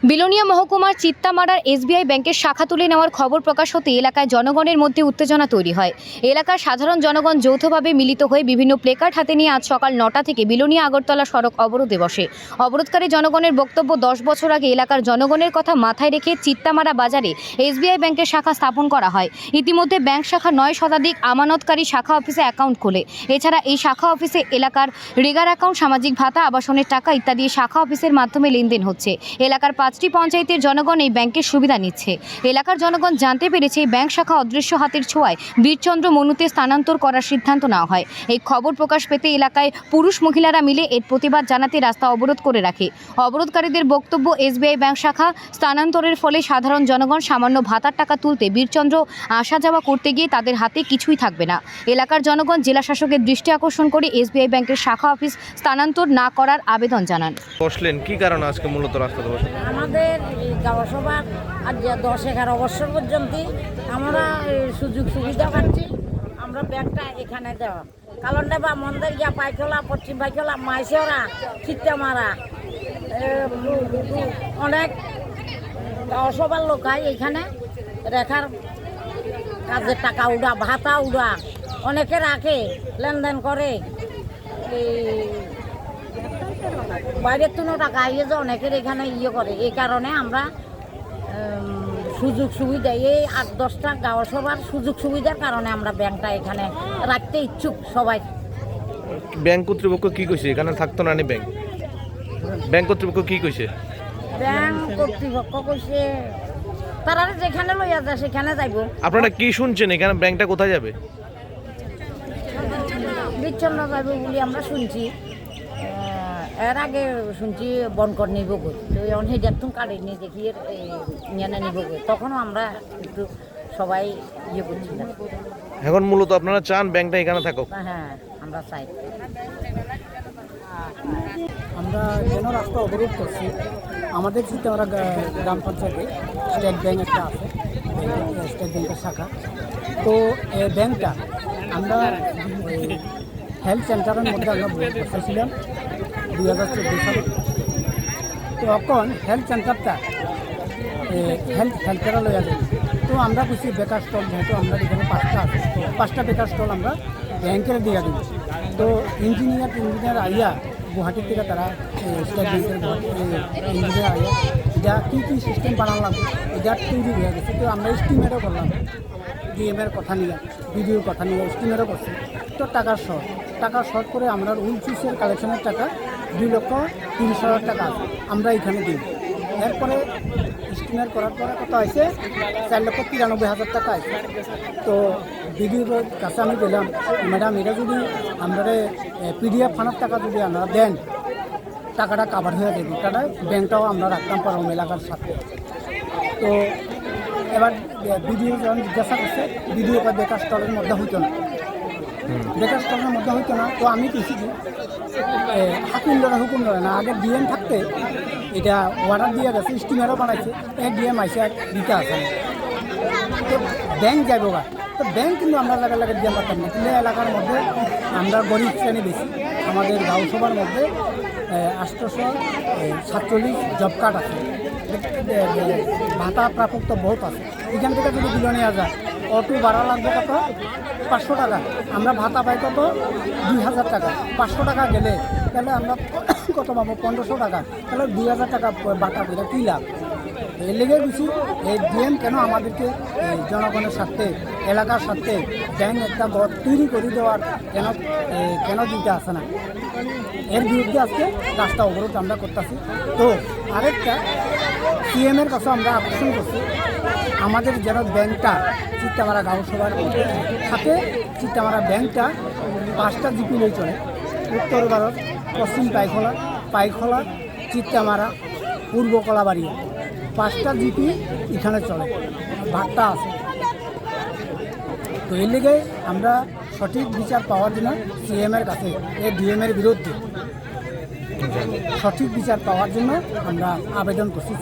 বিলোনিয়া মহকুমার চিত্তামারার এসবিআই ব্যাংকের শাখা তুলে নেওয়ার খবর প্রকাশ হতে এলাকায় জনগণের মধ্যে উত্তেজনা তৈরি হয়। এলাকার সাধারণ জনগণ যৌথভাবে মিলিত হয়ে বিভিন্ন প্লেকার্ড হাতে নিয়ে আজ সকাল ৯টা থেকে বিলোনিয়া আগরতলা সড়ক অবরোধে বসে। অবরোধকারী জনগণের বক্তব্য, 10 বছর আগে এলাকার জনগণের কথা মাথায় রেখে চিত্তামারা বাজারে এসবিআই ব্যাংকের শাখা স্থাপন করা হয়। ইতিমধ্যে ব্যাংক শাখা 9 শতাধিক আমানতকারী শাখা অফিসে অ্যাকাউন্ট খোলে। এছাড়া এই শাখা অফিসে এলাকার রেগার অ্যাকাউন্ট, সামাজিক ভাতা, আবাসনের টাকা ইত্যাদি শাখা অফিসের মাধ্যমে লেনদেন হচ্ছে। এলাকার 5টি পঞ্চায়েতের জনগণ এই ব্যাংকের সুবিধা নিচ্ছে। এলাকার জনগণ জানতে পেরেছে এই ব্যাংক শাখা অদৃশ্য হাতের ছোঁয়ায় বীরচন্দ্র মনুতে স্থানান্তর করার সিদ্ধান্ত নেওয়া হয়। এই খবর প্রকাশ পেতে এলাকায় পুরুষ মহিলারা মিলে এর প্রতিবাদ জানাতে রাস্তা অবরোধ করে রাখে। অবরোধকারীদের বক্তব্য, এসবিআই ব্যাংক শাখা স্থানান্তরের ফলে সাধারণ জনগণ সামান্য ভাতার টাকা তুলতে বীরচন্দ্র আসা যাওয়া করতে গিয়ে তাদের হাতে কিছুই থাকবে না। এলাকার জনগণ জেলা শাসকের দৃষ্টি আকর্ষণ করে এসবিআই ব্যাংকের শাখা অফিস স্থানান্তর না করার আবেদন জানান। বসলেন কি কারণে আজকে মূলত রাস্তাতে বসলেন? আমাদের গাঁও সভা আজ 10-11 বছর পর্যন্ত আমরা সুযোগ সুবিধা পাচ্ছি। আমরা ব্যাংকটা এখানে দেওয়া কালন্ডা বা মন্দির গিয়া পাইখলা, পশ্চিম পাইখলা, মাইসরা, চিত্তামারা অনেক গাঁও সভার লোক হয় এখানে রেখার কাজের টাকা উড়া, ভাতা উড়া অনেকে রাখে, লেনদেন করে। বাইরের তুনো টাকা আইয়ে যে অনেকের এখানে করে। এই কারণে আমরা সুযোগ সুবিধা, এই 8-10টা গাঁও সভার সুযোগ সুবিধার কারণে আমরা ব্যাংকটা এখানে রাখতে ইচ্ছুক সবাই। ব্যাংক কর্তৃপক্ষ কি কইছে এখানে থাকতো না? ব্যাংক কর্তৃপক্ষ কি কইছে? ব্যাংক কর্তৃপক্ষ কইছে তারা যেখানে লইয়া যায় সেখানে যাইব। আপনারা কি শুনছেন এখানে ব্যাংকটা কোথায় যাবে? বিচ্ছন্ন যাইব বলে আমরা শুনছি। এর আগে শুনছি বনকর নিব গই, তো এখন সেই দেখুন কাড়ে নিয়ে দেখি নিয়ে নিব গই, তখনও আমরা একটু সবাই করছিলাম। এখন মূলত আপনারা চান ব্যাংকটা এখানে থাকুক? হ্যাঁ, আমরা চাই। আমরা কেন রাস্তা অবরোধ করছি, আমাদের চিত্তামারা গ্রাম পঞ্চায়েতে স্টেট ব্যাংক একটা আছে, স্টেট ব্যাংকের শাখা। তো এই ব্যাংকটা আমরা হেলথ সেন্টারের মধ্যে আমরা বসেছিলাম 2014 সালে। তো এখন হেলথ সেন্টারটা হেলথেরা লইয়া যায়। তো আমরা কিছু বেকার স্টল, যেহেতু আমরা এখানে 5টা আছে, তো 5টা বেকার স্টল আমরা ব্যাংকের দিয়ে দিই। তো ইঞ্জিনিয়ার আইয়া গুয়াহাটির থেকে তারা স্টেট ব্যাংকের ইঞ্জিনিয়ার আইয়া এটা কী সিস্টেম বানানো লাগবে এটা তৈরি হয়ে গেছে। তো আমরা এস্টিমেটও করলাম, ডিএমের কথা নিয়ে, বিডিওর কথা নিয়ে এস্টিমেটও করছি। তো টাকা শর্ট করে আমরা রুল ফিসের কালেকশনের টাকা 2,30,000 টাকা আমরা এখানে দিই। এরপরে এস্টিমেট করার পরে কত হয়েছে, 4,93,000 টাকা আছে। তো বিডিওর কাছে আমি বললাম, ম্যাডাম এটা যদি আমরা পিডিএফ ফান্ডের টাকা যদি আপনারা দেন টাকাটা কাভার হয়ে যাবে, টাকা ব্যাংকটাও আমরা রাখতাম পারবো এলাকার সাথে। তো এবার বিডিও যখন জিজ্ঞাসা করছে, বিডিও বা বেকার স্টলের মধ্যে হইতো না, বেকার স্টলের মধ্যে হইতো না। তো আমি পেয়েছি হাকিম লড়া হুকুম লড়ে না, আগে ডিএম থাকতে এটা অর্ডার দিয়ে গেছে, স্টিমারও বানাইছে, ডিএম আইসে আর দিতে আসে না। তো ব্যাংক যাইব গা, তো ব্যাংক কিন্তু আমরা লাগে দিয়ে পারতাম না। কিন্তু এলাকার মধ্যে আমরা গরিব শ্রেণী বেশি, আমাদের গাঁও সভার মধ্যে 847 জব কার্ড আছে, ভাতা প্রাপক তো বহুত আছে। এখান থেকে যদি বিলোনিয়া যায়, অটো ভাড়া লাগবে কত, 500 টাকা। আমরা ভাতা পাই কত, 2,000 টাকা। 500 টাকা গেলে তাহলে আমরা কত পাবো, 1,500 টাকা। তাহলে 2,000 টাকা ভাতা পেলে কী লাভ? এর লেগে বেশি এই ডিএম কেন আমাদেরকে জনগণের স্বার্থে, এলাকার স্বার্থে ব্যাংক একটা ঘর তৈরি করে দেওয়ার কেন দিতে আসে না, এর বিরুদ্ধে আজকে রাস্তা অবরোধ আমরা করতেছি। তো আরেকটা সিএমের কাছে আমরা আকর্ষণ করছি, আমাদের যেন ব্যাংকটা চিত্তামারা গাঁও সভার সাথে চিত্তামারা ব্যাংকটা 5টা জিপি লই চলে। উত্তর ভারত, পশ্চিম পাইখলা, চিত্তামারা, পূর্ব কলাবাড়িয়া, 5টা জিপি এখানে চলে, ভাগটা আছে। তো এর লেগে আমরা সঠিক বিচার পাওয়ার জন্য সিএমের কাছে, এই ডিএমের বিরুদ্ধে সঠিক বিচার পাওয়ার জন্য আমরা আবেদন করছি।